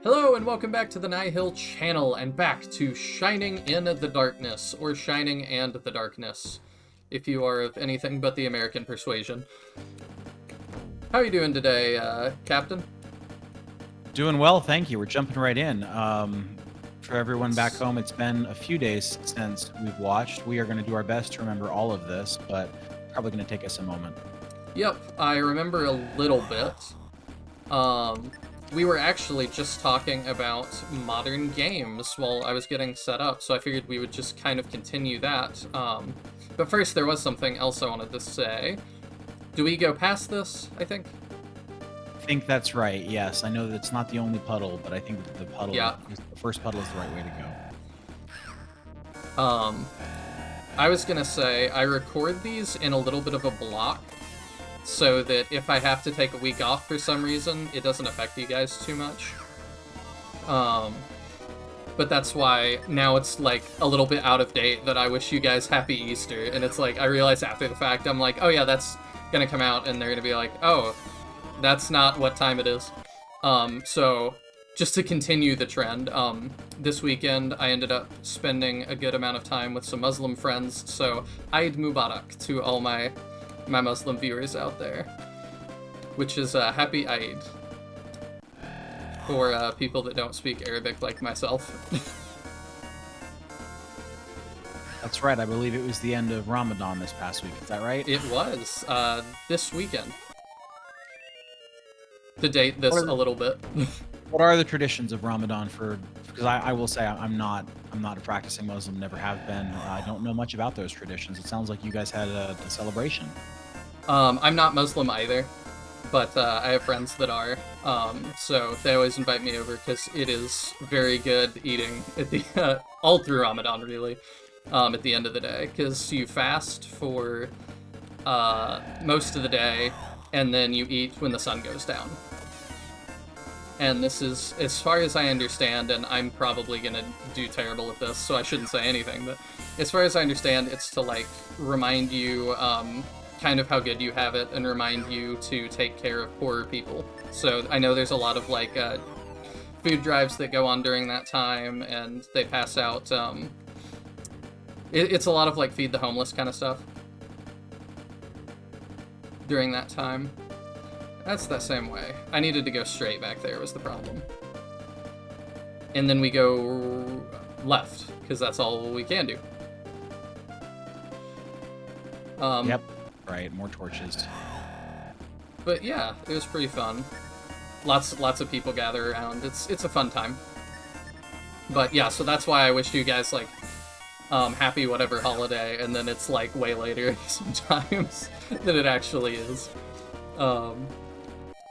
Hello and welcome back to the Nihil channel and back to Shining in the Darkness, or Shining and the Darkness, if you are of anything but the American persuasion. How are you doing today, Captain? Doing well, thank you. We're jumping right in. For everyone back home, it's been a few days since we've watched. We are going to do our best to remember all of this, but probably going to take us a moment. Yep, I remember a little bit. We were actually just talking about modern games while I was getting set up, so I figured we would just kind of continue that. But first, there was something else I wanted to say. Do we go past this, I think? I think that's right, yes. I know that it's not the only puddle, but I think that the first puddle is the right way to go. I was gonna say, I record these in a little bit of a block, so that if I have to take a week off for some reason, it doesn't affect you guys too much. But that's why now it's like a little bit out of date that I wish you guys Happy Easter, and it's like, I realize after the fact, I'm like, oh yeah, that's gonna come out, and they're gonna be like, oh, that's not what time it is. So, just to continue the trend, this weekend I ended up spending a good amount of time with some Muslim friends, so Eid Mubarak to all my Muslim viewers out there, which is Happy Eid for people that don't speak Arabic like myself. That's right, I believe it was the end of Ramadan this past week, is that right? It was, this weekend. To date this a little bit. What are the traditions of Ramadan because I will say I'm not a practicing Muslim, never have been. I don't know much about those traditions. It sounds like you guys had a celebration. I'm not Muslim either, but I have friends that are, so they always invite me over because it is very good eating at the all through Ramadan, really, at the end of the day, because you fast for most of the day, and then you eat when the sun goes down. And this is, as far as I understand, and I'm probably gonna do terrible at this, so I shouldn't say anything, but as far as I understand, it's to, like, remind you, kind of how good you have it, and remind you to take care of poorer people. So I know there's a lot of, like, food drives that go on during that time, and they pass out, it's a lot of, like, feed the homeless kind of stuff during that time. That's the same way. I needed to go straight back there was the problem. And then we go left, because that's all we can do. Yep, right, more torches. But yeah, it was pretty fun. Lots of people gather around. It's a fun time. But yeah, so that's why I wish you guys, like, happy whatever holiday, and then it's, like, way later sometimes than it actually is.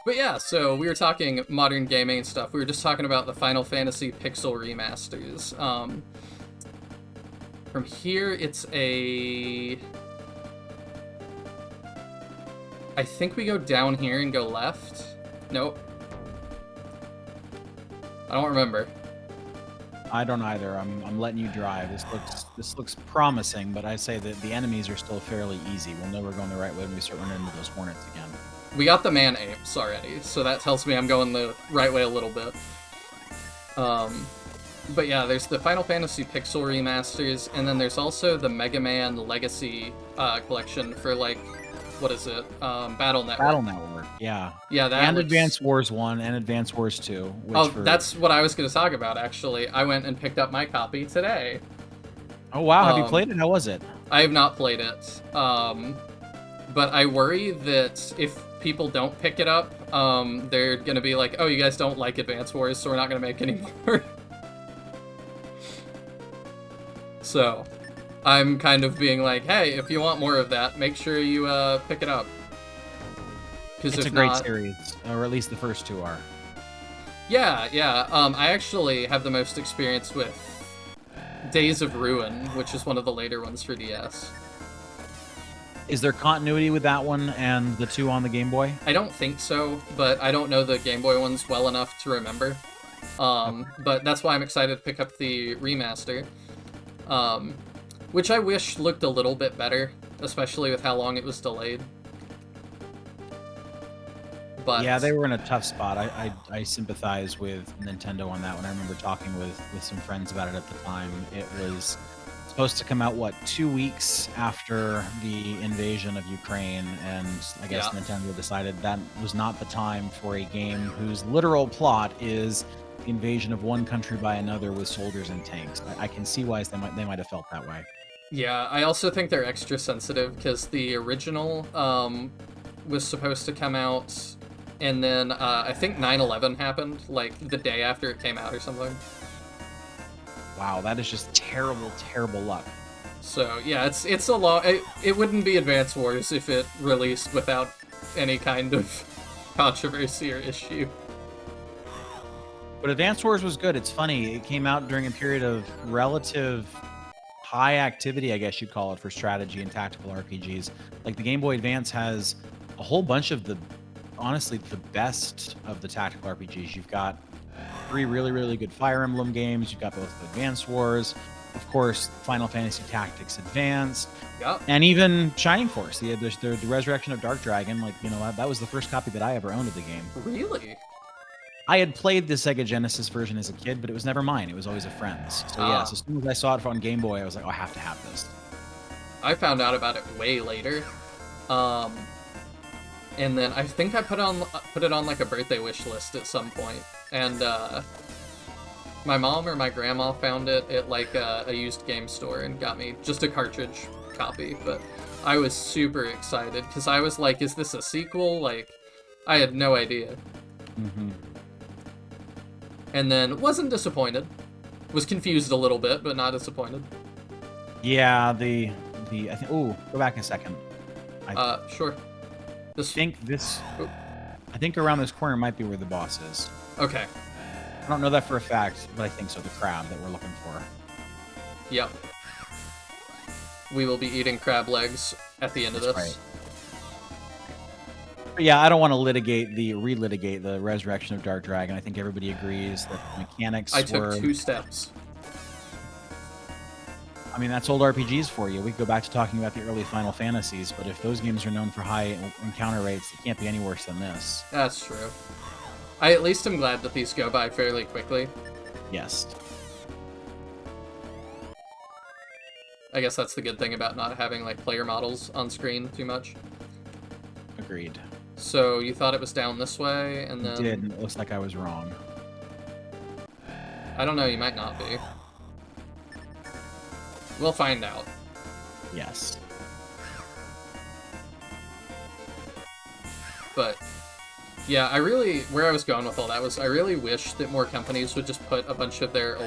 But yeah, so we were talking modern gaming and stuff. We were just talking about the Final Fantasy Pixel remasters. From here, it's I think we go down here and go left. Nope. I don't remember. I don't either. I'm letting you drive. This looks promising, but I say that the enemies are still fairly easy. We'll know we're going the right way when we start running into those hornets again. We got the man apes already, so that tells me I'm going the right way a little bit. But yeah, there's the Final Fantasy Pixel remasters, and then there's also the Mega Man Legacy collection for, like, what is it? Battle Network. Battle Network, yeah. Yeah, that and looks... Advance Wars 1 and Advance Wars 2. That's what I was going to talk about, actually. I went and picked up my copy today. Oh, wow. Have you played it? How was it? I have not played it. But I worry that if people don't pick it up, they're going to be like, oh, you guys don't like Advance Wars, so we're not going to make any more. So, I'm kind of being like, hey, if you want more of that, make sure you pick it up. It's a great series, or at least the first two are. Yeah. I actually have the most experience with Days of Ruin, which is one of the later ones for DS. Is there continuity with that one and the two on the Game Boy? I don't think so, but I don't know the Game Boy ones well enough to remember. But that's why I'm excited to pick up the remaster. Which I wish looked a little bit better, especially with how long it was delayed. But Yeah, they were in a tough spot. I sympathize with Nintendo on that one. I remember talking with some friends about it at the time. It was supposed to come out, what, 2 weeks after the invasion of Ukraine, and I guess yeah, Nintendo decided that was not the time for a game whose literal plot is the invasion of one country by another with soldiers and tanks. I can see why they might have felt that way. yeah. I also think they're extra sensitive because the original was supposed to come out, and then I think 9/11 happened like the day after it came out or something. Wow, that is just terrible, terrible luck. So yeah, it's a lot. It wouldn't be Advance Wars if it released without any kind of controversy or issue. But Advance Wars was good. It's funny. It came out during a period of relative high activity, I guess you'd call it, for strategy and tactical RPGs. Like the Game Boy Advance has a whole bunch of honestly, the best of the tactical RPGs. You've got 3 really, really good Fire Emblem games. You've got both Advance Wars, of course, Final Fantasy Tactics Advance, Yep. and even Shining Force, the Resurrection of Dark Dragon. Like, that was the first copy that I ever owned of the game. Really? I had played the Sega Genesis version as a kid, but it was never mine. It was always a friend's. So yes, as soon as I saw it on Game Boy, I was like, oh, I have to have this. I found out about it way later. And then I think I put it on like a birthday wish list at some point. And my mom or my grandma found it at like a used game store and got me just a cartridge copy. But I was super excited because I was like, is this a sequel? Like, I had no idea. Mm-hmm. And then wasn't disappointed. Was confused a little bit, but not disappointed. Yeah, I think. Oh, go back a second. Sure. I think around this corner might be where the boss is. Okay. I don't know that for a fact, but I think so. The crab that we're looking for. Yep. We will be eating crab legs at the end of this. Right. But yeah, I don't want to relitigate the Resurrection of Dark Dragon. I think everybody agrees that the mechanics I took 2 steps. I mean, that's old RPGs for you. We could go back to talking about the early Final Fantasies, but if those games are known for high encounter rates, it can't be any worse than this. That's true. I at least am glad that these go by fairly quickly. Yes. I guess that's the good thing about not having like player models on screen too much. Agreed. So you thought it was down this way, and then... It did, and it looks like I was wrong. I don't know, you might not be. We'll find out. Yes. But, yeah, where I was going with all that was I really wish that more companies would just put a bunch of their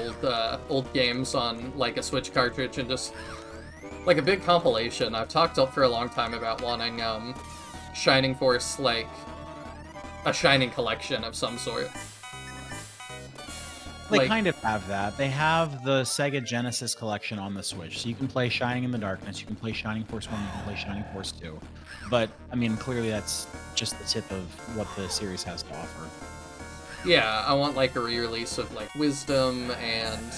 old games on, like, a Switch cartridge and just, like, a big compilation. I've talked for a long time about wanting, Shining Force, like, a Shining collection of some sort. They kind of have that. They have the Sega Genesis collection on the Switch, so you can play Shining in the Darkness, you can play Shining Force 1, you can play Shining Force 2. But, I mean, clearly that's just the tip of what the series has to offer. Yeah, I want, like, a re-release of, like, Wisdom and,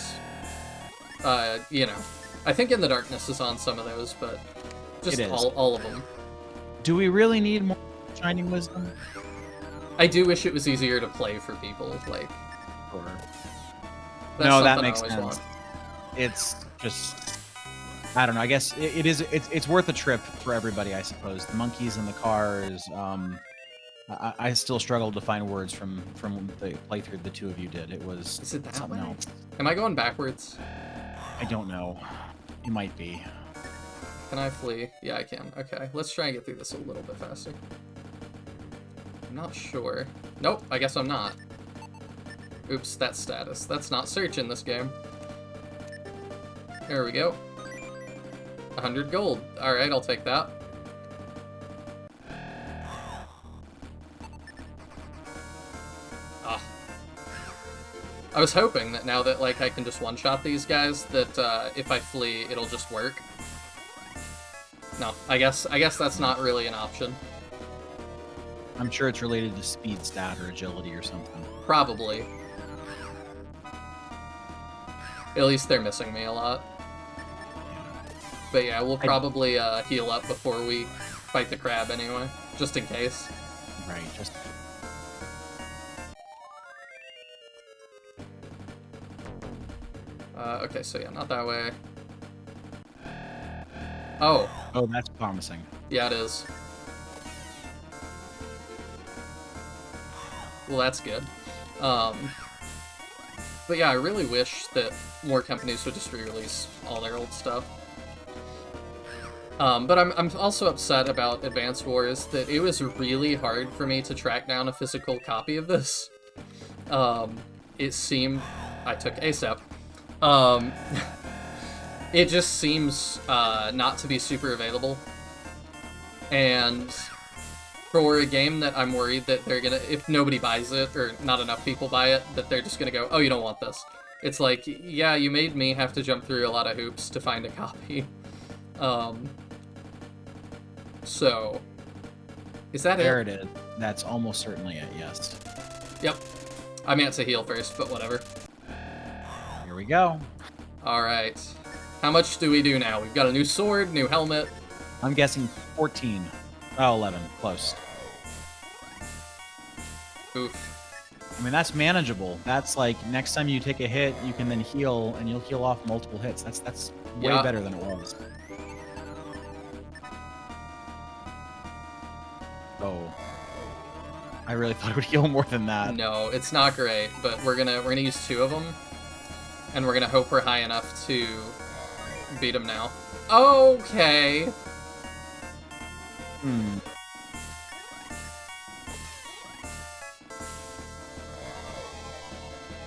I think In the Darkness is on some of those, but just all of them. Do we really need more Shining Wisdom? I do wish it was easier to play for people, like... Sure. No, that makes sense. It's just, I don't know. I guess it's worth a trip for everybody, I suppose. The monkeys and the cars. I still struggled to find words from the playthrough the two of you did. It was Is it that something way? else. Am I going backwards? I don't know. It might be. Can I flee? Yeah, I can. Okay, let's try and get through this a little bit faster. I'm not sure. Nope, I guess I'm not. Oops, that's status. That's not search in this game. There we go. 100 gold. Alright, I'll take that. Ah. I was hoping that now that, like, I can just one-shot these guys, that, if I flee, it'll just work. No, I guess that's not really an option. I'm sure it's related to speed stat or agility or something. Probably. At least they're missing me a lot. But yeah, we'll probably heal up before we fight the crab anyway, just in case. Right, Okay, so yeah, not that way. Oh, Oh, that's promising. yeah, it is. Well, that's good. But yeah, I really wish that more companies would just re-release all their old stuff. But I'm also upset about Advance Wars that it was really hard for me to track down a physical copy of this. It seemed... I took a step. It just seems not to be super available. And for a game that I'm worried that they're gonna... If nobody buys it, or not enough people buy it, that they're just gonna go, oh, you don't want this. It's like, yeah, you made me have to jump through a lot of hoops to find a copy. So, is that There it? it is. That's almost certainly it, yes. Yep. I meant to heal first, but whatever. Here we go. Alright. How much do we do now? We've got a new sword, new helmet. I'm guessing 14. Oh, 11. Close. Oof. I mean, that's manageable. That's like, next time you take a hit, you can then heal, and you'll heal off multiple hits. That's way Yeah. better than it was. Oh. I really thought it would heal more than that. No, it's not great, but we're gonna use 2 of them. And we're gonna hope we're high enough to beat him now. Okay. Hmm.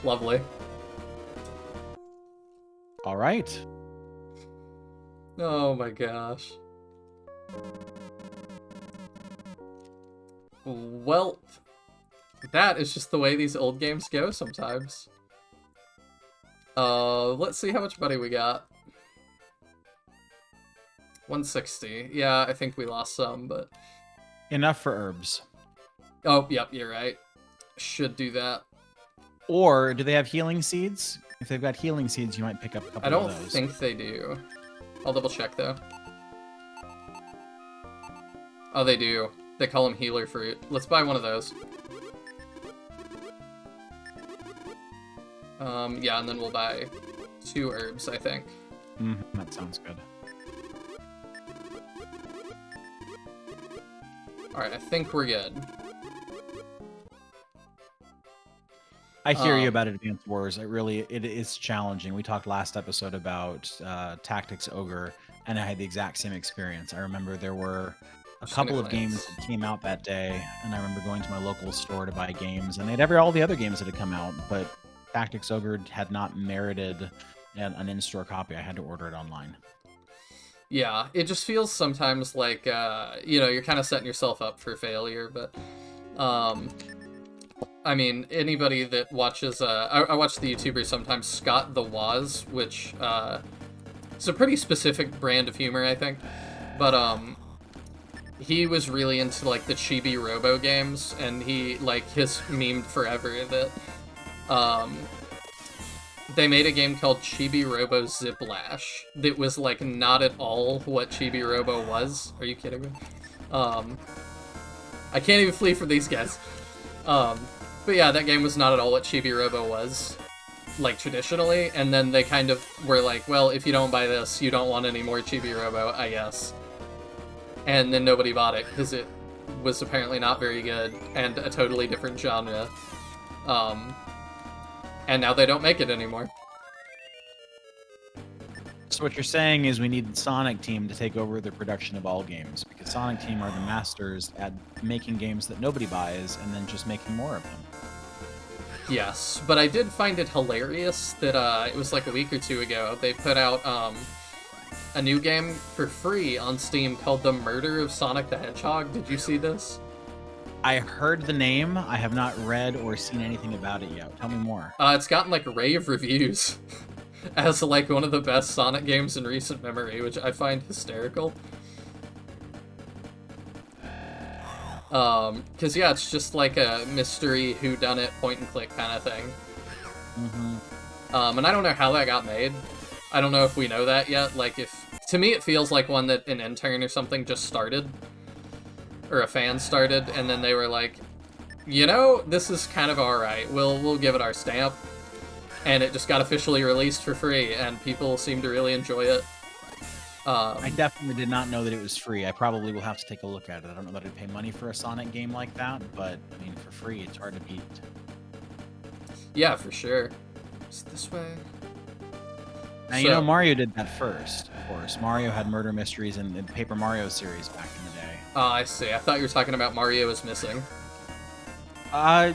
Lovely. All right. Oh my gosh. Well, that is just the way these old games go sometimes. Let's see how much money we got. 160. Yeah, I think we lost some, but... Enough for herbs. Oh, yep, you're right. Should do that. Or do they have healing seeds? If they've got healing seeds, you might pick up a couple I don't of those. think they do. I'll double check, though. Oh, they do. They call them healer fruit. Let's buy one of those. Yeah, and then we'll buy 2 herbs, I think. That sounds good. Alright, I think we're good. I hear you about Advance Wars. It is challenging. We talked last episode about Tactics Ogre, and I had the exact same experience. I remember there were a couple of games that came out that day, and I remember going to my local store to buy games, and they had all the other games that had come out, but Tactics Ogre had not merited an in-store copy. I had to order it online. Yeah, it just feels sometimes like, you know, you're kind of setting yourself up for failure, but, I mean, anybody that watches, I watch the YouTuber sometimes, Scott the Waz, which, it's a pretty specific brand of humor, I think, but, he was really into, like, the Chibi Robo games, and he, like, has memed forever that, they made a game called Chibi Robo Ziplash that was, like, not at all what Chibi Robo was. Are you kidding me? I can't even flee from these guys. But yeah, that game was not at all what Chibi Robo was, like, traditionally, and then they kind of were like, well, if you don't buy this, you don't want any more Chibi Robo, I guess. And then nobody bought it, because it was apparently not very good, and a totally different genre. And now they don't make it anymore. So what you're saying is we need Sonic Team to take over the production of all games, because Sonic Team are the masters at making games that nobody buys and then just making more of them. Yes, but I did find it hilarious that it was like a week or 2 ago, they put out a new game for free on Steam called The Murder of Sonic the Hedgehog. Did you see this? I heard the name. I have not read or seen anything about it yet. Tell me more. It's gotten like rave reviews as like one of the best Sonic games in recent memory, which I find hysterical. Cause yeah, it's just like a mystery whodunit point and click kind of thing. And I don't know how that got made. I don't know if we know that yet. Like, to me it feels like one that an intern or something just started. Or a fan started, and then they were like, you know, this is kind of alright. We'll give it our stamp. and it just got officially released for free, and people seem to really enjoy it. I definitely did not know that it was free. I probably will have to take a look at it. I don't know that I'd pay money for a Sonic game like that, but I mean, for free, it's hard to beat. Yeah, for sure. Is it this way? Now, you know, Mario did that first, of course. Mario had murder mysteries in the Paper Mario series back in the day. Oh, I see. I thought you were talking about Mario is Missing.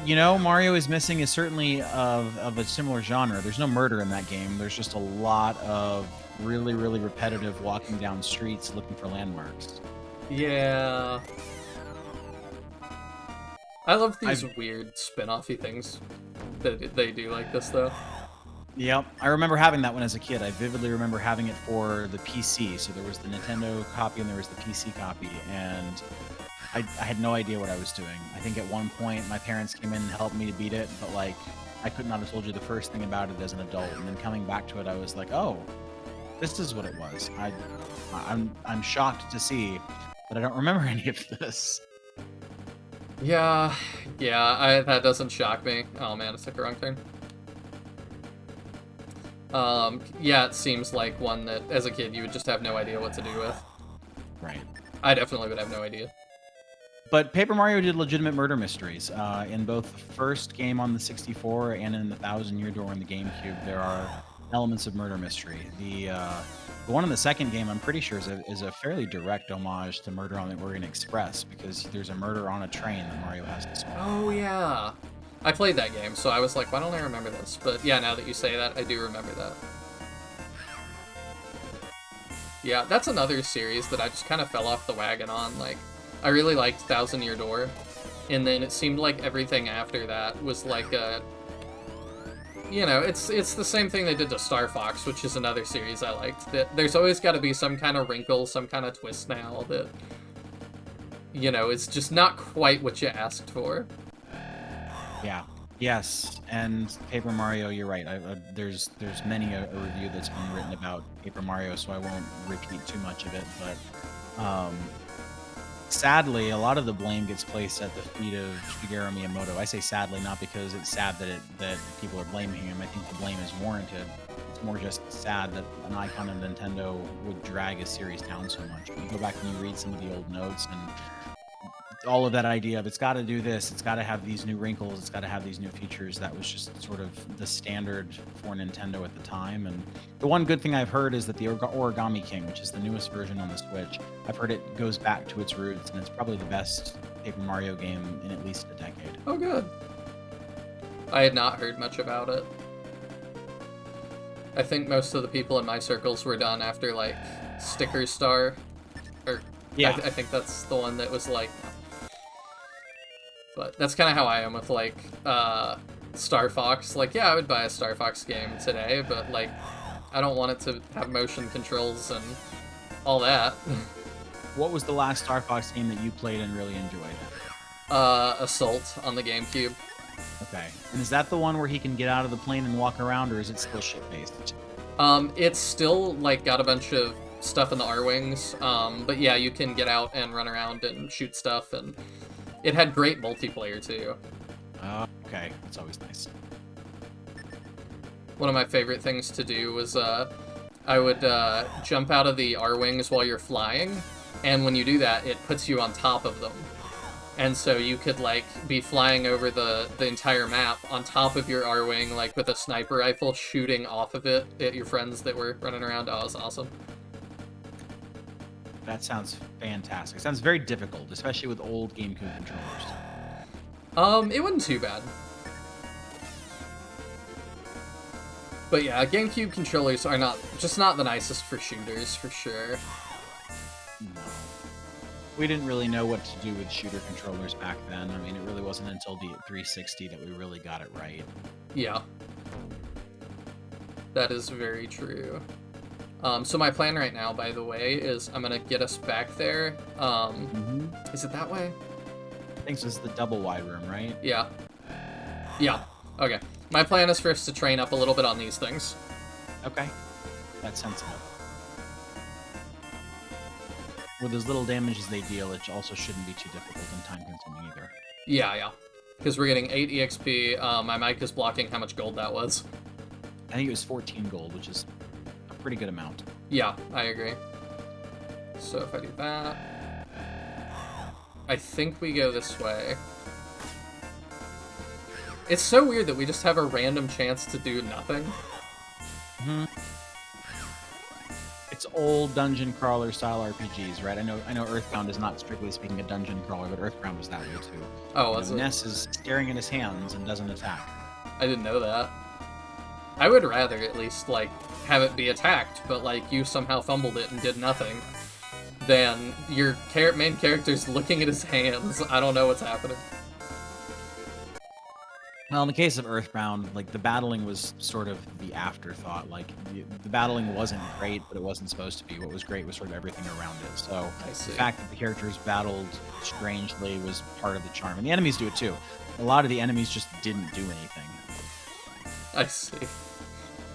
You know, Mario is Missing is certainly of a similar genre. There's no murder in that game. There's just a lot of really, really repetitive walking down streets looking for landmarks. Yeah. I love these weird spin-off-y things that they do like this, though. Yep, I remember having that one as a kid. I vividly remember having it for the PC. So there was the Nintendo copy and there was the PC copy, and I had no idea what I was doing. I think at one point my parents came in and helped me to beat it, but like I could not have told you the first thing about it as an adult. And then coming back to it, I was like, oh, this is what it was. I'm shocked to see that I don't remember any of this. Yeah, that doesn't shock me. Oh man, I took a wrong turn. Yeah, it seems like one that, as a kid, you would just have no idea what to do with. Right. I definitely would have no idea. But Paper Mario did legitimate murder mysteries. In both the first game on the 64 and in the Thousand Year Door on the GameCube, there are elements of murder mystery. The one in the second game, I'm pretty sure, is a fairly direct homage to Murder on the Orient Express, because there's a murder on a train that Mario has to solve. Oh, yeah. I played that game, so I was like, why don't I remember this? But yeah, now that you say that, I do remember that. Yeah, that's another series that I just kind of fell off the wagon on. Like, I really liked Thousand Year Door, and then it seemed like everything after that was like a... You know, it's the same thing they did to Star Fox, which is another series I liked. That there's always got to be some kind of wrinkle, some kind of twist now that, you know, it's just not quite what you asked for. Yeah. Yes, and Paper Mario, you're right. There's many a review that's been written about Paper Mario, so I won't repeat too much of it. But sadly, a lot of the blame gets placed at the feet of Shigeru Miyamoto. I say sadly, not because it's sad that people are blaming him. I think the blame is warranted. It's more just sad that an icon of Nintendo would drag a series down so much. When you go back and you read some of the old notes and all of that idea of it's got to do this, it's got to have these new wrinkles, it's got to have these new features, that was just sort of the standard for Nintendo at the time. And the one good thing I've heard is that the Origami King, which is the newest version on the Switch, I've heard it goes back to its roots, and it's probably the best Paper Mario game in at least a decade. Oh, good. I had not heard much about it. I think most of the people in my circles were done after, like, Sticker Star. Or, yeah. I think that's the one that was, like... But that's kind of how I am with, like, Star Fox. Like, yeah, I would buy a Star Fox game today, but, like, I don't want it to have motion controls and all that. What was the last Star Fox game that you played and really enjoyed? Assault on the GameCube. Okay. And is that the one where he can get out of the plane and walk around, or is it still ship-based? It's still, like, got a bunch of stuff in the R-Wings, but yeah, you can get out and run around and shoot stuff, and it had great multiplayer, too. Okay. That's always nice. One of my favorite things to do was, I would, jump out of the R-Wings while you're flying, and when you do that, it puts you on top of them. And so you could, like, be flying over the entire map on top of your R-Wing, like, with a sniper rifle shooting off of it at your friends that were running around. Oh, it was awesome. That sounds fantastic. It sounds very difficult, especially with old GameCube controllers. It wasn't too bad. But yeah, GameCube controllers are not the nicest for shooters, for sure. No. We didn't really know what to do with shooter controllers back then. I mean, it really wasn't until the 360 that we really got it right. Yeah. That is very true. So my plan right now, by the way, is I'm gonna get us back there. Is it that way? I think this is the double wide room, right? Yeah. Yeah. Okay. My plan is for us to train up a little bit on these things. Okay. That's sensible. With as little damage as they deal, it also shouldn't be too difficult and time-consuming either. Yeah. Because we're getting 8 EXP. My mic is blocking how much gold that was. I think it was 14 gold, which is a pretty good amount. Yeah, I agree. So if I do that, I think we go this way. It's so weird that we just have a random chance to do nothing. Hmm. It's old dungeon crawler style RPGs, right? I know Earthbound is not strictly speaking a dungeon crawler, but Earthbound was that way too. Oh, was it? Ness is staring at his hands and doesn't attack. I didn't know that. I would rather at least, like, have it be attacked, but, like, you somehow fumbled it and did nothing, than your main character's looking at his hands. I don't know what's happening. Well, in the case of Earthbound, like, the battling was sort of the afterthought. Like, the battling wasn't great, but it wasn't supposed to be. What was great was sort of everything around it. So I see. the fact that the characters battled strangely was part of the charm. And the enemies do it too. A lot of the enemies just didn't do anything. I see.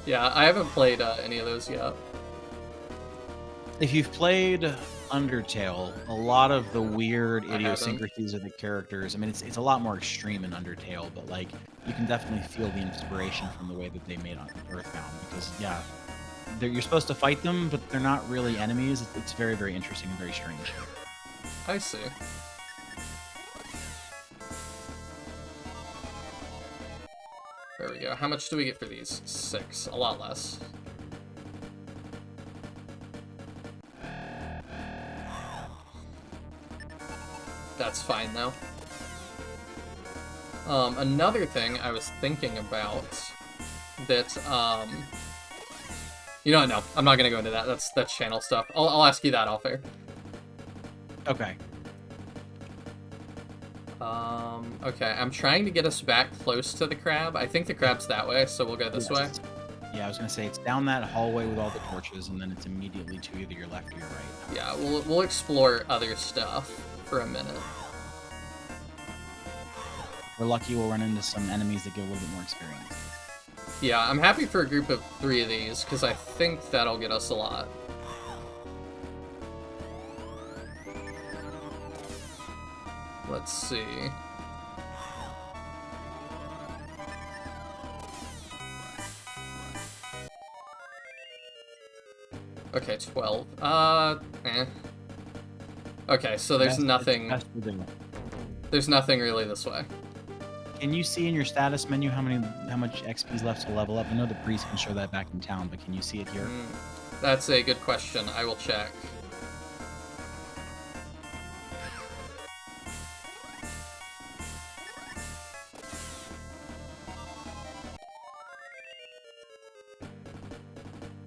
Yeah, I haven't played any of those yet. If you've played Undertale, a lot of the weird I idiosyncrasies of the characters, I mean, it's a lot more extreme in Undertale, but, like, you can definitely feel the inspiration from the way that they made on Earthbound, because, yeah, you're supposed to fight them, but they're not really enemies. It's very, very interesting and very strange. I see. There we go. How much do we get for these? 6. A lot less. That's fine, though. Another thing I was thinking about that, you know what, no, I'm not gonna go into that. That's channel stuff. I'll ask you that off air. Okay. Okay, I'm trying to get us back close to the crab. I think the crab's that way, so we'll go this way. Yeah, I was gonna say, it's down that hallway with all the torches, and then it's immediately to either your left or your right. Yeah, we'll explore other stuff for a minute. We're lucky we'll run into some enemies that give a little bit more experience. Yeah, I'm happy for a group of 3 of these, because I think that'll get us a lot. Let's see. Okay, 12. Okay, so there's nothing. There's nothing really this way. Can you see in your status menu how much XP is left to level up? I know the priest can show that back in town, but can you see it here? That's a good question. I will check.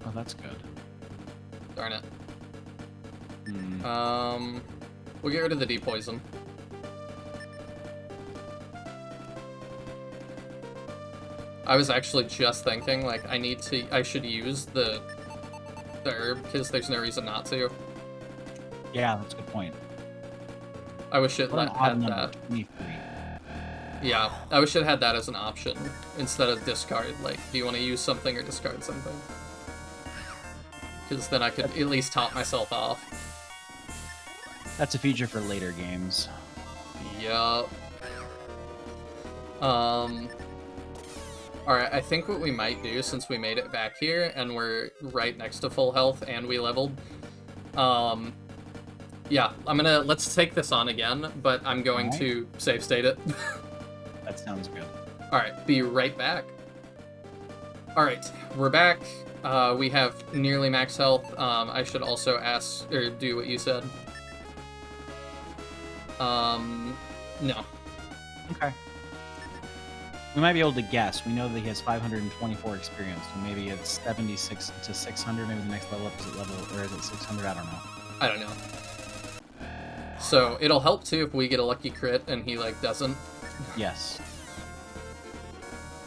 Oh, that's good. Darn it. We'll get rid of the depoison. I was actually just thinking, like, I should use the herb, because there's no reason not to. Yeah, that's a good point. I wish it had that. 23. Yeah, I wish it had that as an option, instead of discard. Like, do you want to use something or discard something? Because then I could at least top myself off. That's a feature for later games. Yup. Alright, I think what we might do, since we made it back here, and we're right next to full health, and we leveled, yeah, let's take this on again, but I'm going to save state it. That sounds good. Alright, be right back. Alright, we're back. We have nearly max health. I should also ask, or do what you said. No. Okay. We might be able to guess. We know that he has 524 experience, so maybe it's 76 to 600. Maybe the next level up is at level, or is it 600? I don't know. I don't know. So it'll help too if we get a lucky crit and he like doesn't. Yes.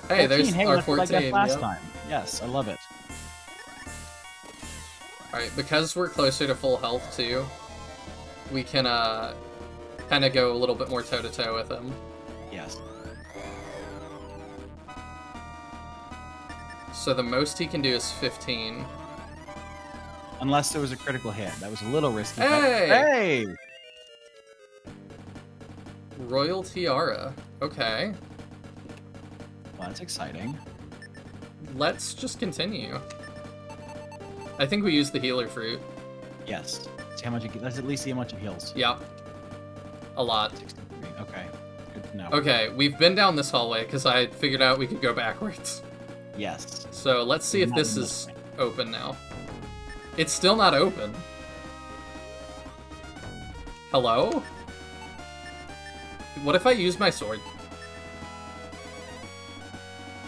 Hey, there's our 14. Like that last time. Yes, I love it. All right, because we're closer to full health too, we can kind of go a little bit more toe to toe with him. Yes. So the most he can do is 15. Unless there was a critical hit. That was a little risky. Hey! Royal Tiara. Okay. Well, that's exciting. let's just continue. I think we used the healer fruit. Yes. See how much let's at least see how much it heals. Yep. A lot. 63. Okay. Good to know. Okay, we've been down this hallway because I figured out we could go backwards. Yes. So let's see if this is open now. It's still not open. Hello? What if I use my sword?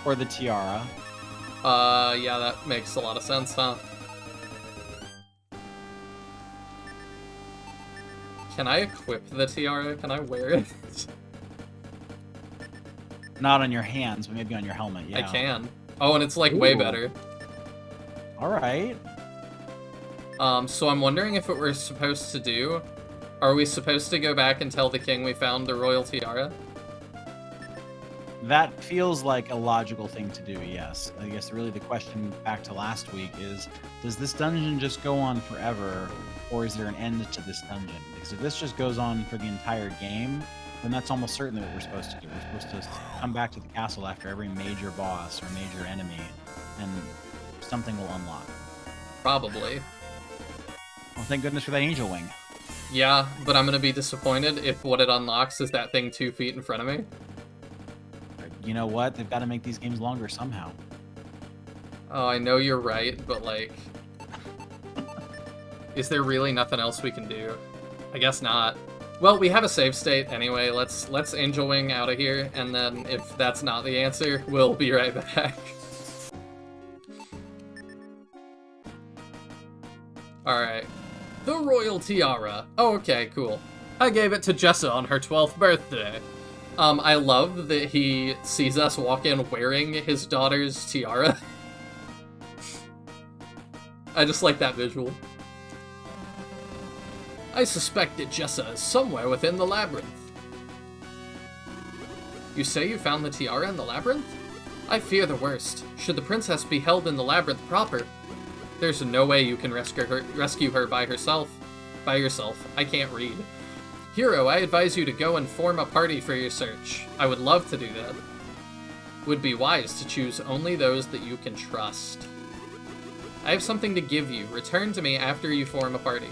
Or the tiara. Yeah, that makes a lot of sense, huh? Can I equip the tiara? Can I wear it? Not on your hands, but maybe on your helmet, yeah. I can. Oh, and it's like way Ooh. better. Alright. So I'm wondering if what we're supposed to do... Are we supposed to go back and tell the king we found the royal tiara? That feels like a logical thing to do, yes. I guess really the question back to last week is, does this dungeon just go on forever, or is there an end to this dungeon? Because if this just goes on for the entire game, then that's almost certainly what we're supposed to do. We're supposed to come back to the castle after every major boss or major enemy, and something will unlock. Probably. Well, thank goodness for that angel wing. Yeah, but I'm gonna be disappointed if what it unlocks is that thing 2 feet in front of me. You know what? They've got to make these games longer somehow. Oh, I know you're right, but like... Is there really nothing else we can do? I guess not. Well, we have a save state anyway. Let's Angel Wing out of here, and then if that's not the answer, we'll be right back. Alright. The Royal Tiara. Oh, okay, cool. I gave it to Jessa on her 12th birthday. I love that he sees us walk in wearing his daughter's tiara. I just like that visual. I suspect that Jessa is somewhere within the labyrinth. You say you found the tiara in the labyrinth? I fear the worst. Should the princess be held in the labyrinth proper, there's no way you can rescue her by yourself. I can't read. Hero, I advise you to go and form a party for your search. I would love to do that. Would be wise to choose only those that you can trust. I have something to give you. Return to me after you form a party.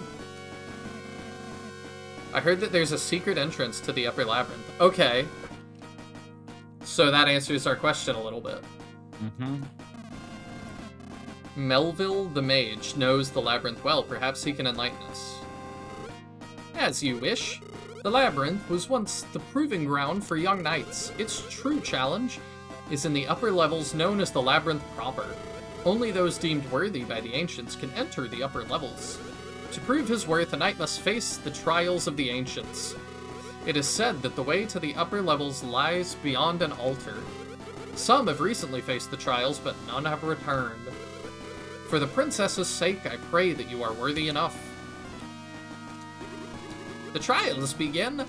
I heard that there's a secret entrance to the upper labyrinth. Okay. So that answers our question a little bit. Mm-hmm. Melville the Mage knows the labyrinth well. Perhaps he can enlighten us. As you wish. The labyrinth was once the proving ground for young knights. Its true challenge is in the upper levels known as the labyrinth proper. Only those deemed worthy by the ancients can enter the upper levels. To prove his worth, a knight must face the trials of the ancients. It is said that the way to the upper levels lies beyond an altar. Some have recently faced the trials, but none have returned. For the princess's sake, I pray that you are worthy enough. The trials begin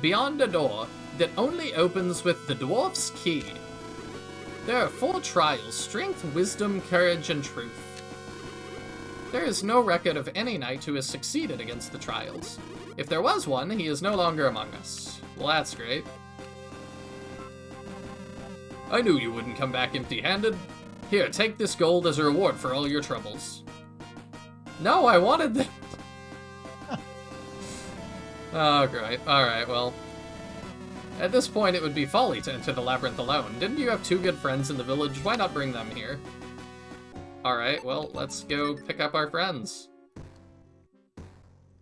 beyond a door that only opens with the dwarf's key. There are 4 trials: strength, wisdom, courage, and truth. There is no record of any knight who has succeeded against the trials. If there was one, he is no longer among us. Well, that's great. I knew you wouldn't come back empty-handed. Here, take this gold as a reward for all your troubles. No, I wanted that. Oh, great. Alright, well. At this point, it would be folly to enter the labyrinth alone. Didn't you have 2 good friends in the village? Why not bring them here? Alright, well, let's go pick up our friends.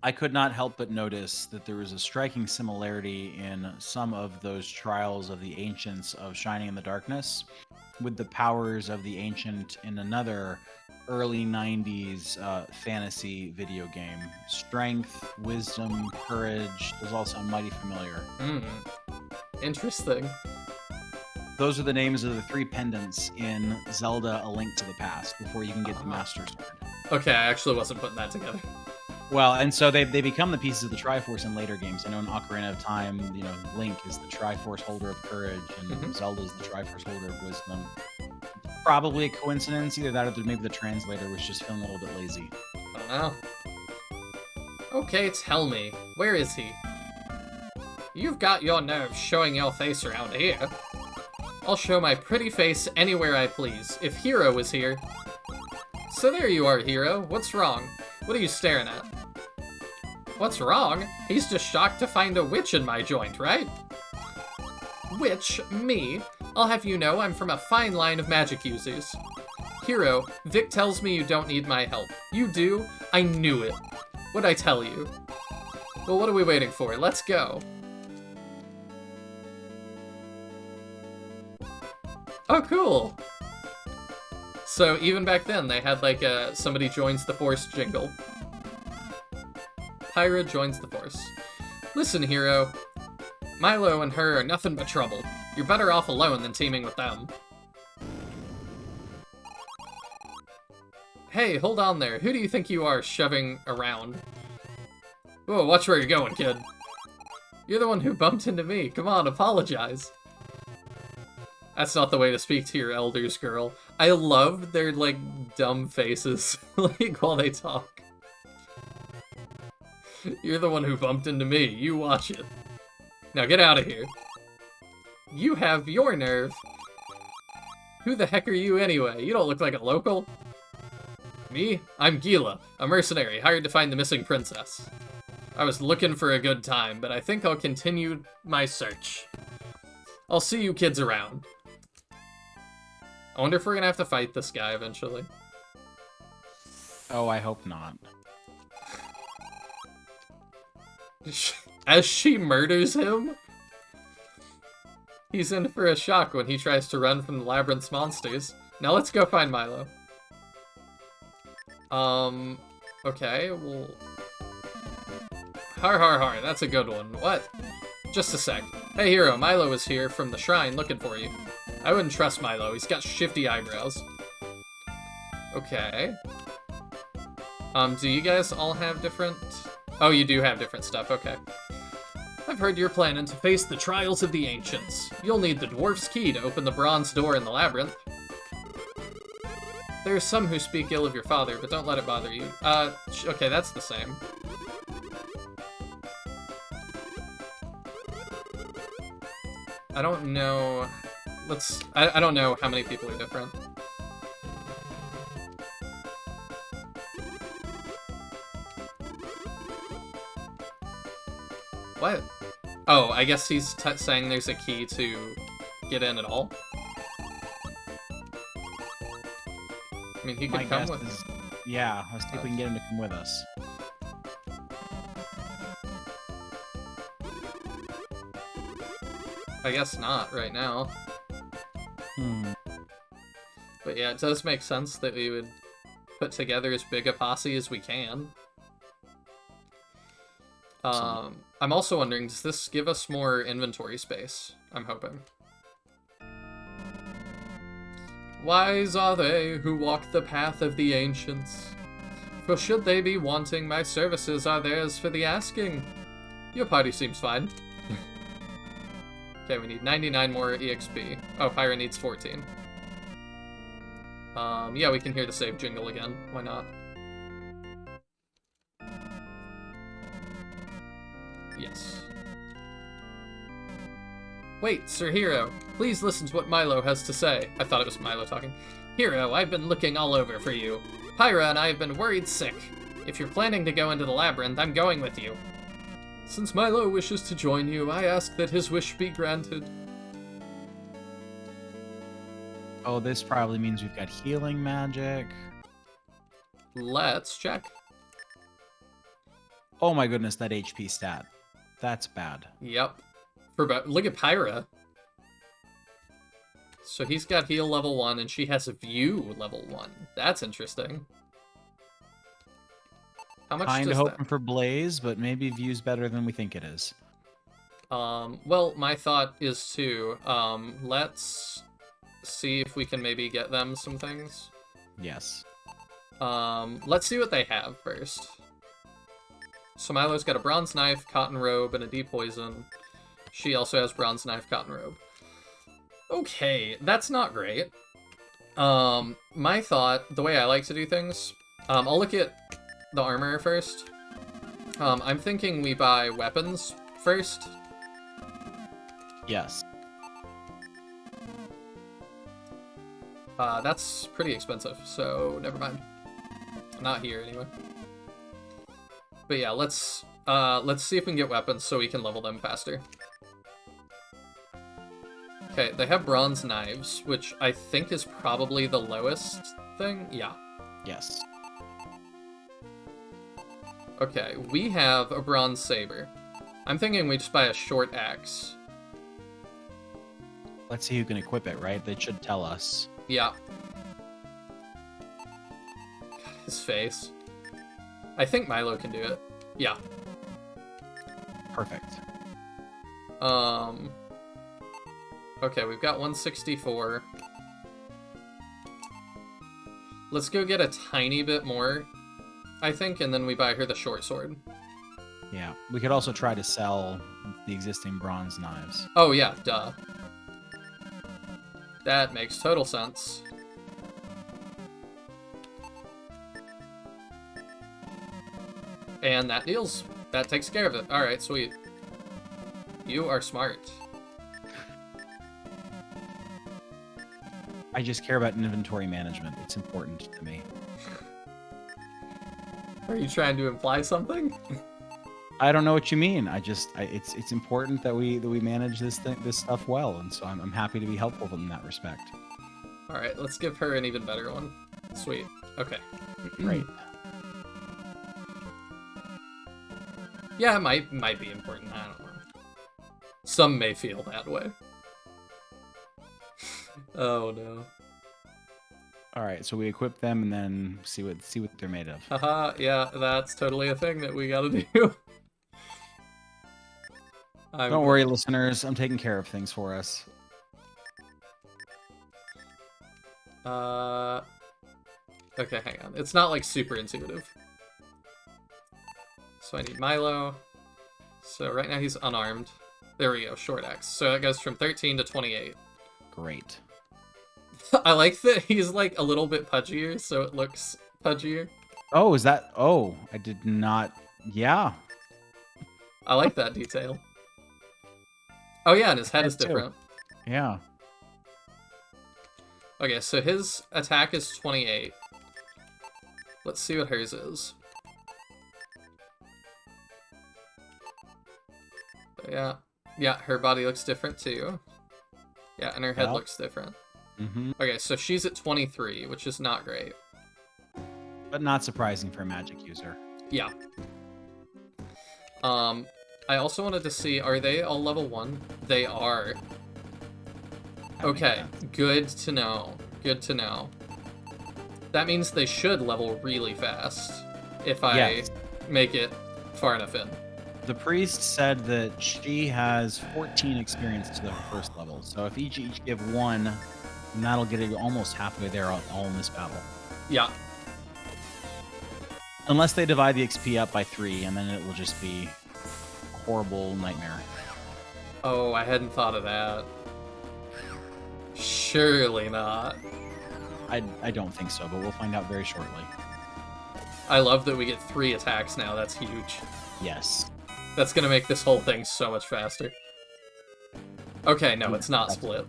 I could not help but notice that there was a striking similarity in some of those trials of the ancients of Shining in the Darkness with the powers of the ancient in another early 90s fantasy video game. Strength, wisdom, courage, those all sound mighty familiar. Interesting. Those are the names of the 3 pendants in Zelda A Link to the Past before you can get the Master Sword. Okay, I actually wasn't putting that together. Well, and so they become the pieces of the Triforce in later games. I know in Ocarina of Time, you know, Link is the Triforce holder of courage, and Zelda's the Triforce holder of wisdom. Probably a coincidence, either that or maybe the translator was just feeling a little bit lazy. I don't know. Okay, tell me, where is he? You've got your nerves showing your face around here. I'll show my pretty face anywhere I please, if Hero was here. So there you are, Hero. What's wrong? What are you staring at? What's wrong? He's just shocked to find a witch in my joint, right? Witch? Me? I'll have you know I'm from a fine line of magic users. Hero, Vic tells me you don't need my help. You do? I knew it. What'd I tell you? Well, what are we waiting for? Let's go. Oh, cool. So even back then, they had like a somebody joins the force jingle. Pyra joins the force. Listen, Hero. Milo and her are nothing but trouble. You're better off alone than teaming with them. Hey, hold on there. Who do you think you are shoving around? Whoa, watch where you're going, kid. You're the one who bumped into me. Come on, apologize. That's not the way to speak to your elders, girl. I love their, like, dumb faces, like, while they talk. You're the one who bumped into me. You watch it. Now get out of here. You have your nerve. Who the heck are you anyway? You don't look like a local. Me? I'm Gila, a mercenary hired to find the missing princess. I was looking for a good time, but I think I'll continue my search. I'll see you kids around. I wonder if we're gonna have to fight this guy eventually. Oh, I hope not. As she murders him? He's in for a shock when he tries to run from the labyrinth's monsters. Now let's go find Milo. Okay, well... Har har har, that's a good one. What? Just a sec. Hey Hero, Milo is here from the shrine looking for you. I wouldn't trust Milo, he's got shifty eyebrows. Okay. Do you guys all have different... Oh, you do have different stuff, okay. I've heard you're planning to face the trials of the ancients. You'll need the dwarf's key to open the bronze door in the labyrinth. There are some who speak ill of your father, but don't let it bother you. Okay, that's the same. I don't know... I don't know how many people are different. What? Oh, I guess he's saying there's a key to get in at all? I mean, he could come with... Yeah, let's see if we can get him to come with us. I guess not right now. But yeah, it does make sense that we would put together as big a posse as we can. I'm also wondering, does this give us more inventory space? I'm hoping. Wise are they who walk the path of the ancients. For should they be wanting, my services are theirs for the asking. Your party seems fine. Okay, we need 99 more EXP. Oh, Pyra needs 14. Yeah, we can hear the save jingle again. Why not? Yes. Wait, Sir Hero, please listen to what Milo has to say. I thought it was Milo talking. Hero, I've been looking all over for you. Pyra and I have been worried sick. If you're planning to go into the labyrinth, I'm going with you. Since Milo wishes to join you, I ask that his wish be granted. Oh, this probably means we've got healing magic. Let's check. Oh my goodness, that HP stat. That's bad. Yep. Look at Pyra. So he's got heal level 1, and she has a view level 1. That's interesting. How much Kinda does hoping that... for Blaze, but maybe view's better than we think it is. Well, my thought is to, let's see if we can maybe get them some things. Yes. Let's see what they have first. So Milo's got a bronze knife, cotton robe, and a depoison. She also has bronze knife, cotton robe. Okay, that's not great. My thought, the way I like to do things, I'll look at the armor first. I'm thinking we buy weapons first. Yes. That's pretty expensive, so never mind. Not here anyway. But yeah, let's see if we can get weapons so we can level them faster. Okay, they have bronze knives, which I think is probably the lowest thing. Yeah. Yes. Okay, we have a bronze saber. I'm thinking we just buy a short axe. Let's see who can equip it, right? They should tell us. Yeah. God, his face. I think Milo can do it. Yeah. Perfect. Okay, we've got 164. Let's go get a tiny bit more, I think, and then we buy her the short sword. Yeah. We could also try to sell the existing bronze knives. Oh yeah, duh. That makes total sense. And that takes care of it. Alright, sweet. You are smart. I just care about inventory management. It's important to me. Are you trying to imply something? I don't know what you mean. It's important that we manage this stuff well, and so I'm happy to be helpful in that respect. All right, let's give her an even better one. Sweet. Okay. Great. Yeah, it might be important. I don't know. Some may feel that way. Oh no. All right, so we equip them and then see what they're made of. Haha, yeah, that's totally a thing that we gotta do. Don't worry, listeners. I'm taking care of things for us. Okay, hang on. It's not like super intuitive. So I need Milo. So right now he's unarmed. There we go, short axe. So it goes from 13 to 28. Great. I like that he's like a little bit pudgier, so it looks pudgier. Oh, is that? Oh, I did not. Yeah. I like that detail. Oh yeah, and his head is too. different. Yeah. Okay, so his attack is 28. Let's see what hers is. Yeah. Yeah, her body looks different too. Yeah, and her head looks different. Mm-hmm. Okay, so she's at 23, which is not great. But not surprising for a magic user. Yeah. I also wanted to see, are they all level 1? They are. Okay, good to know. Good to know. That means they should level really fast if I make it far enough in. The priest said that she has 14 experience to the first level. So if each give 1, then that'll get it almost halfway there all in this battle. Yeah. Unless they divide the XP up by 3, and then it will just be a horrible nightmare. Oh, I hadn't thought of that. Surely not. I don't think so, but we'll find out very shortly. I love that we get 3 attacks now. That's huge. Yes. That's gonna make this whole thing so much faster. Okay, no, it's not split.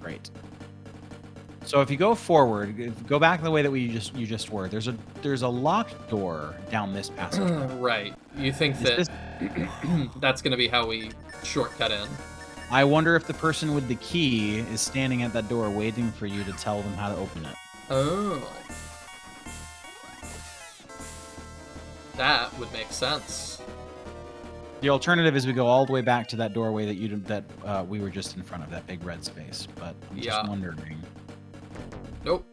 Great. So if you go forward, go back the way that you just were. There's a locked door down this passage. Right. You think that's gonna be how we shortcut in? I wonder if the person with the key is standing at that door waiting for you to tell them how to open it. Oh. That would make sense. The alternative is we go all the way back to that doorway that we were just in front of, that big red space. But I'm just wondering. Nope.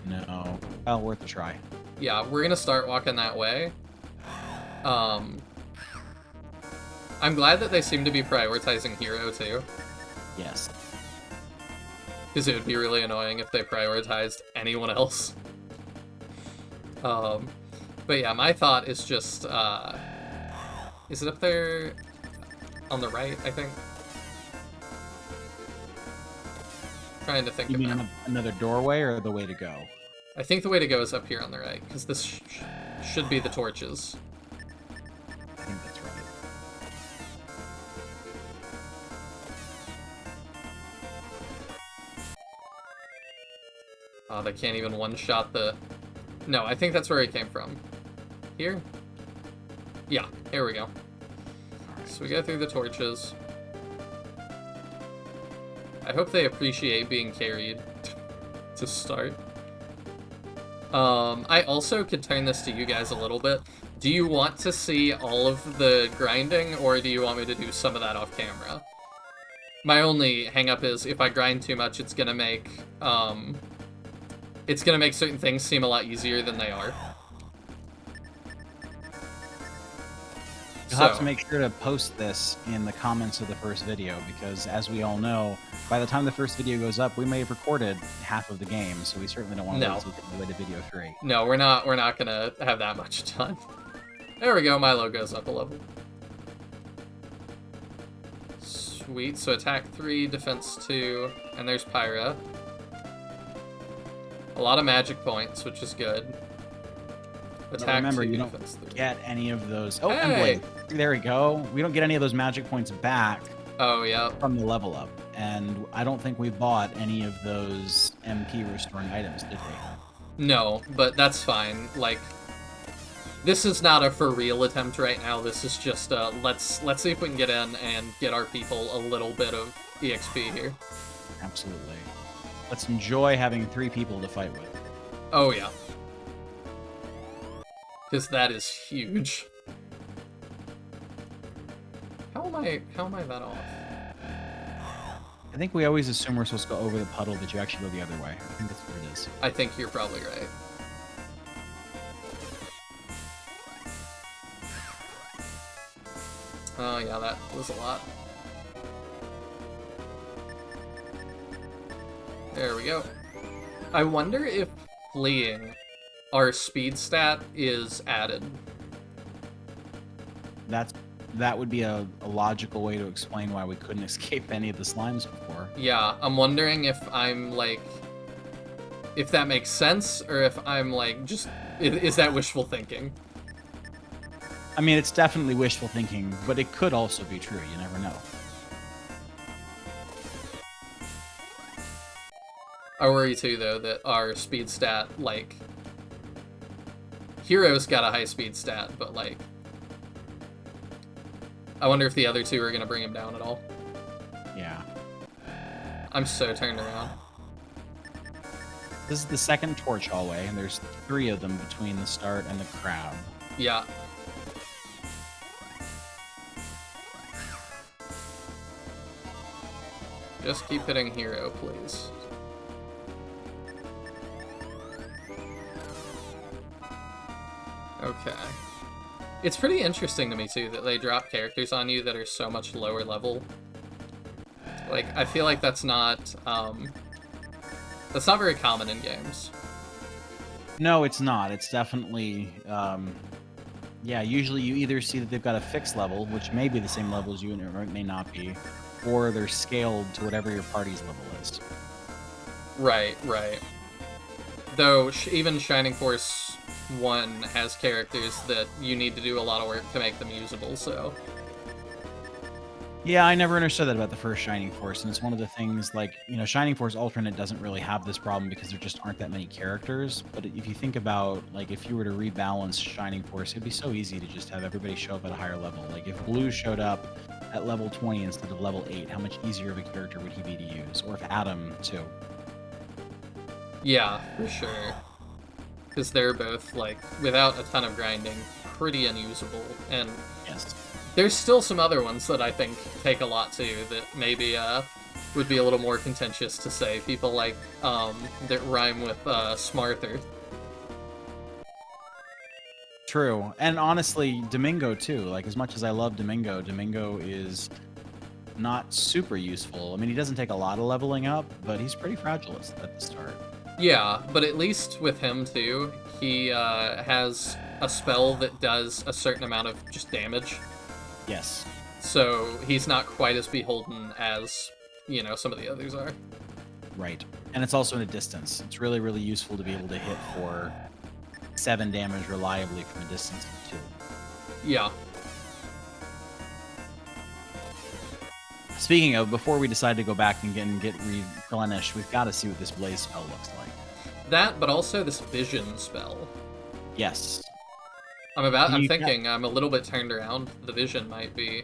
No. Well, worth a try. Yeah, we're gonna start walking that way. I'm glad that they seem to be prioritizing Hero too. Yes. Because it would be really annoying if they prioritized anyone else. But yeah, my thought is just, is it up there on the right, I think? Trying to think You mean about another doorway or the way to go? I think the way to go is up here on the right, because this should be the torches. I think that's right. Oh, they can't even one-shot the... No, I think that's where he came from. Here? Yeah, here we go. So we go through the torches. I hope they appreciate being carried to start. I also could turn this to you guys a little bit. Do you want to see all of the grinding, or do you want me to do some of that off camera? My only hang-up is if I grind too much, it's gonna make certain things seem a lot easier than they are. You'll have to make sure to post this in the comments of the first video, because as we all know, by the time the first video goes up, we may have recorded half of the game, so we certainly don't want to wait until we get to video 3. No, we're not gonna have that much done. There we go, Milo goes up a level. Sweet, so attack 3, defense 2, and there's Pyra. A lot of magic points, which is good. Attack remember, 2, you defense don't 3. get any of those. Oh, Hey! and Blade. There we go. We don't get any of those magic points back. Oh, yeah. From the level up. And I don't think we bought any of those MP restoring items, did we? No, but that's fine. Like, this is not a for real attempt right now. This is just let's see if we can get in and get our people a little bit of EXP here. Absolutely. Let's enjoy having 3 people to fight with. Oh yeah. Because that is huge. How am I that off? I think we always assume we're supposed to go over the puddle, but you actually go the other way. I think that's what it is. I think you're probably right. Oh yeah, that was a lot. There we go. I wonder if fleeing our speed stat is added. That would be a logical way to explain why we couldn't escape any of the slimes before. Yeah, I'm wondering if I'm like, if that makes sense, or if I'm like, just, is that wishful thinking? I mean, it's definitely wishful thinking, but it could also be true. You never know. I worry too, though, that our speed stat, like, Hero's got a high speed stat, but like, I wonder if the other 2 are gonna bring him down at all. Yeah. I'm so turned around. This is the second torch hallway, and there's 3 of them between the start and the crab. Yeah. Just keep hitting Hero, please. Okay. It's pretty interesting to me, too, that they drop characters on you that are so much lower level. Like, I feel like that's not very common in games. No, it's not. It's definitely, yeah, usually you either see that they've got a fixed level, which may be the same level as you, and it may not be, or they're scaled to whatever your party's level is. Right, right. Though, even Shining Force 1 has characters that you need to do a lot of work to make them usable, so... Yeah, I never understood that about the first Shining Force, and it's one of the things, like, you know, Shining Force Alternate doesn't really have this problem because there just aren't that many characters, but if you think about, like, if you were to rebalance Shining Force, it'd be so easy to just have everybody show up at a higher level. Like, if Blue showed up at level 20 instead of level 8, how much easier of a character would he be to use? Or if Adam, too. Yeah, for sure. Because they're both, like, without a ton of grinding, pretty unusable, and... Yes. There's still some other ones that I think take a lot too, that maybe would be a little more contentious to say. People like that rhyme with smarter. True. And honestly, Domingo too. Like, as much as I love Domingo, Domingo is not super useful. I mean, he doesn't take a lot of leveling up, but he's pretty fragile at the start. Yeah, but at least with him too, he has a spell that does a certain amount of just damage. Yes. So he's not quite as beholden as, you know, some of the others are. Right. And it's also in a distance. It's really, really useful to be able to hit for 7 damage reliably from a distance of 2. Yeah. Speaking of, before we decide to go back and get replenished, we've got to see what this blaze spell looks like. That, but also this vision spell. Yes. I'm thinking I'm a little bit turned around. The vision might be.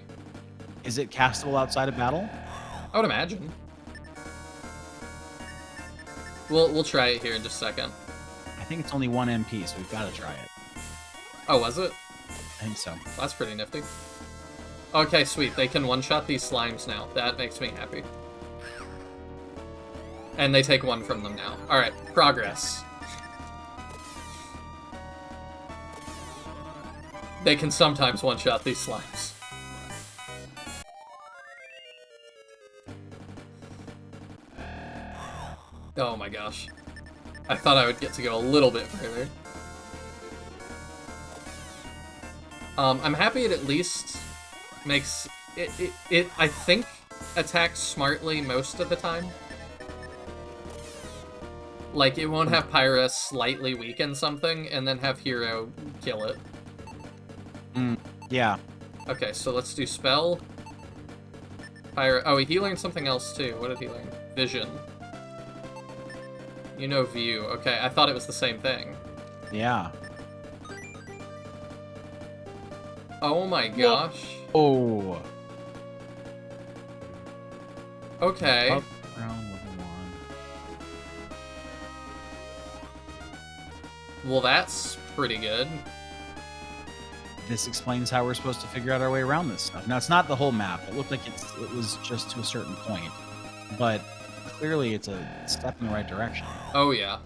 Is it castable outside of battle? I would imagine. We'll try it here in just a second. I think it's only 1 MP, so we've got to try it. Oh, was it? I think so. That's pretty nifty. Okay, sweet. They can one-shot these slimes now. That makes me happy. And they take 1 from them now. Alright, progress. They can sometimes one-shot these slimes. Oh my gosh. I thought I would get to go a little bit further. I'm happy it at least makes... It I think, attacks smartly most of the time. Like, it won't have Pyra slightly weaken something, and then have Hero kill it. Yeah. Okay, so let's do Spell. Pyra... Oh, he learned something else, too. What did he learn? Vision. You know View. Okay, I thought it was the same thing. Yeah. Oh my gosh. Oh. Okay. Up, round level 1. Well, that's pretty good. This explains how we're supposed to figure out our way around this stuff. Now, it's not the whole map. It looked like it was just to a certain point. But clearly it's a step in the right direction. Oh yeah.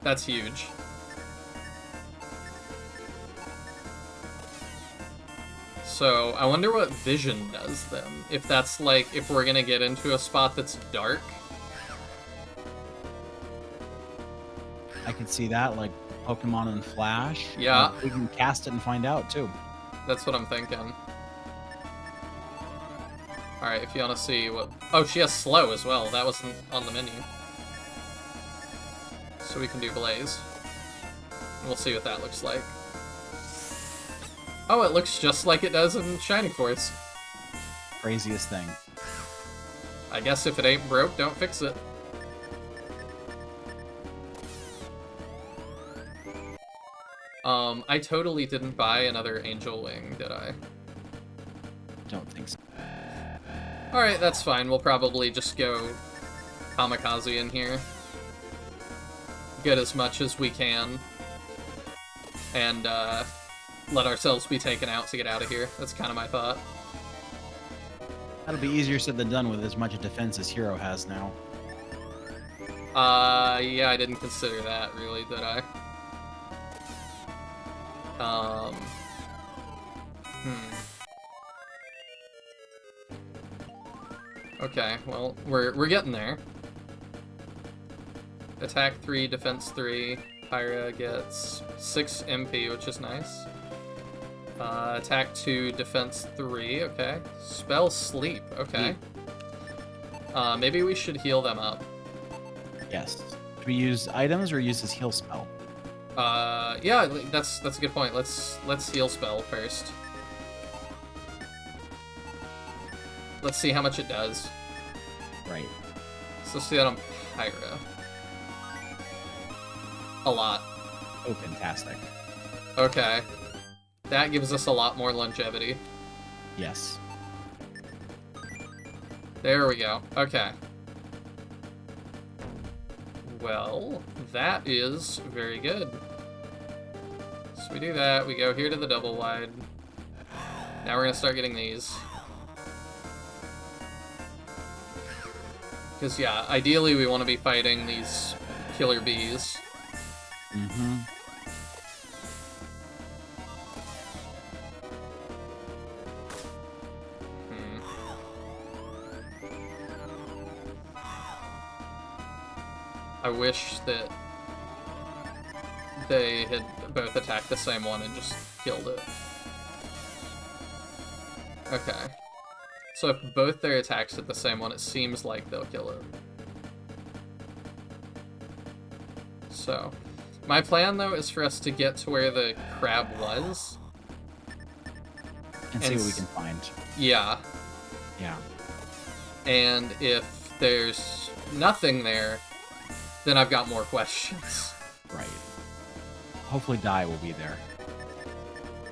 That's huge. So, I wonder what Vision does then. If that's like, if we're gonna get into a spot that's dark. I can see that, like Pokemon and Flash. Yeah. We can cast it and find out, too. That's what I'm thinking. Alright, if you want to see what... Oh, she has Slow as well. That wasn't on the menu. So we can do Blaze. And we'll see what that looks like. Oh, it looks just like it does in Shining Force. Craziest thing. I guess if it ain't broke, don't fix it. I totally didn't buy another Angel Wing, did I? Don't think so. Alright, that's fine. We'll probably just go Kamikaze in here. Get as much as we can. And, let ourselves be taken out to get out of here. That's kind of my thought. That'll be easier said than done with as much defense as Hero has now. Yeah, I didn't consider that, really, did I? Okay, well, we're getting there. Attack 3, defense 3. Pyra gets 6 MP, which is nice. Attack 2, defense 3, okay. Spell Sleep, okay. Maybe we should heal them up. Yes. Should we use items or use this heal spell? Yeah, that's a good point. Let's heal spell first. Let's see how much it does. Right. So let's do that on Pyra. A lot. Oh, fantastic. Okay. That gives us a lot more longevity. Yes. There we go. Okay. Well, that is very good. So we do that, we go here to the double wide. Now we're gonna start getting these. Because, yeah, ideally we want to be fighting these killer bees. Mm-hmm. I wish that they had both attacked the same one and just killed it. Okay. So if both their attacks hit the same one, it seems like they'll kill it. So, my plan, though, is for us to get to where the crab was. And see what we can find. Yeah. Yeah. And if there's nothing there, then I've got more questions. Right. Hopefully Dai will be there.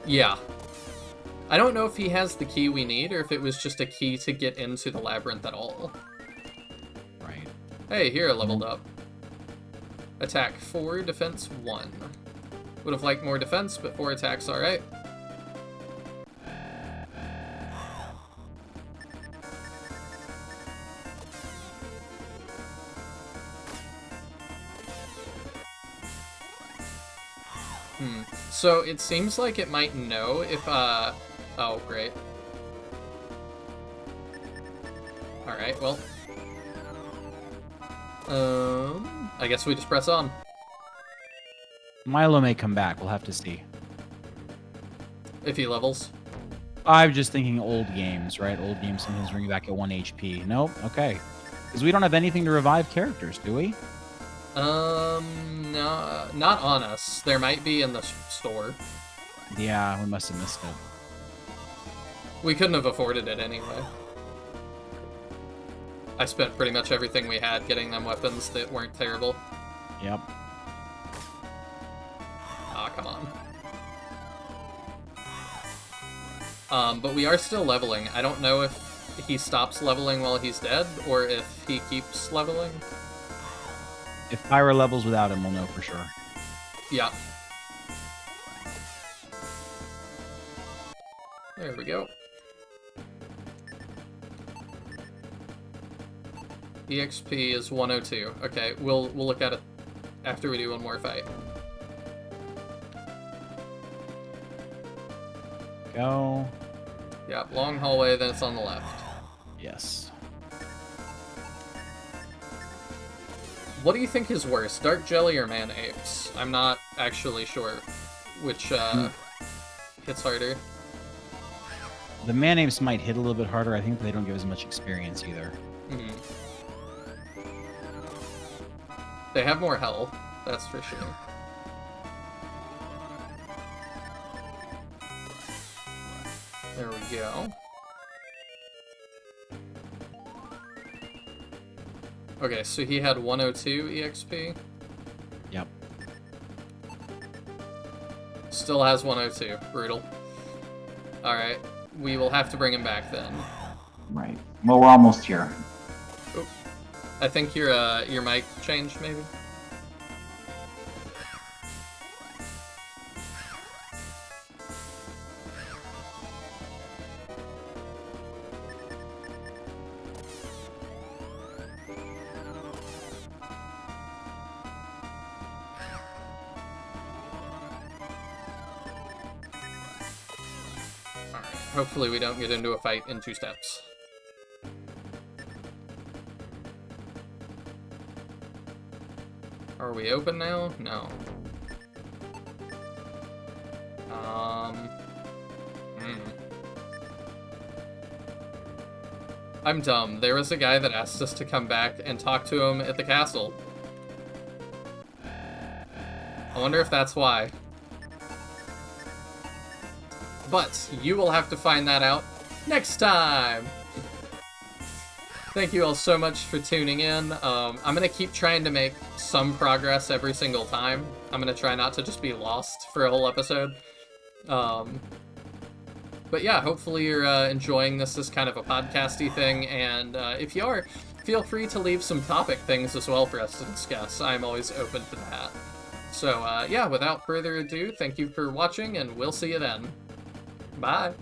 Yeah. I don't know if he has the key we need, or if it was just a key to get into the labyrinth at all. Right. Hey, here, leveled up. Attack 4, defense 1. Would have liked more defense, but 4 attacks, alright. So it seems like it might know if, oh, great. Alright, well. I guess we just press on. Milo may come back. We'll have to see. If he levels. I'm just thinking old games, right? Old games sometimes bring you back at 1 HP. Nope. Okay. Because we don't have anything to revive characters, do we? No, not on us. There might be in the store. Yeah, we must have missed it. We couldn't have afforded it anyway. I spent pretty much everything we had getting them weapons that weren't terrible. Yep. Ah, come on. But we are still leveling. I don't know if he stops leveling while he's dead, or if he keeps leveling. If Pyra levels without him, we'll know for sure. Yeah. There we go. EXP is 102. Okay, we'll look at it after we do one more fight. Go. Yeah, long hallway, then it's on the left. Yes. What do you think is worse, Dark Jelly or Man Apes? I'm not actually sure which hits harder. The man-apes might hit a little bit harder. I think they don't give as much experience either. Mm-hmm. They have more health, that's for sure. There we go. Okay, so he had 102 EXP. Yep. Still has 102. Brutal. Alright, we will have to bring him back then. Right. Well, we're almost here. Oop. I think your mic changed, maybe? Hopefully we don't get into a fight in 2 steps. Are we open now? No. I'm dumb. There was a guy that asked us to come back and talk to him at the castle. I wonder if that's why. But you will have to find that out next time! Thank you all so much for tuning in. I'm going to keep trying to make some progress every single time. I'm going to try not to just be lost for a whole episode. But yeah, hopefully you're enjoying this as kind of a podcasty thing, and if you are, feel free to leave some topic things as well for us to discuss. I'm always open to that. So yeah, without further ado, thank you for watching, and we'll see you then. Bye!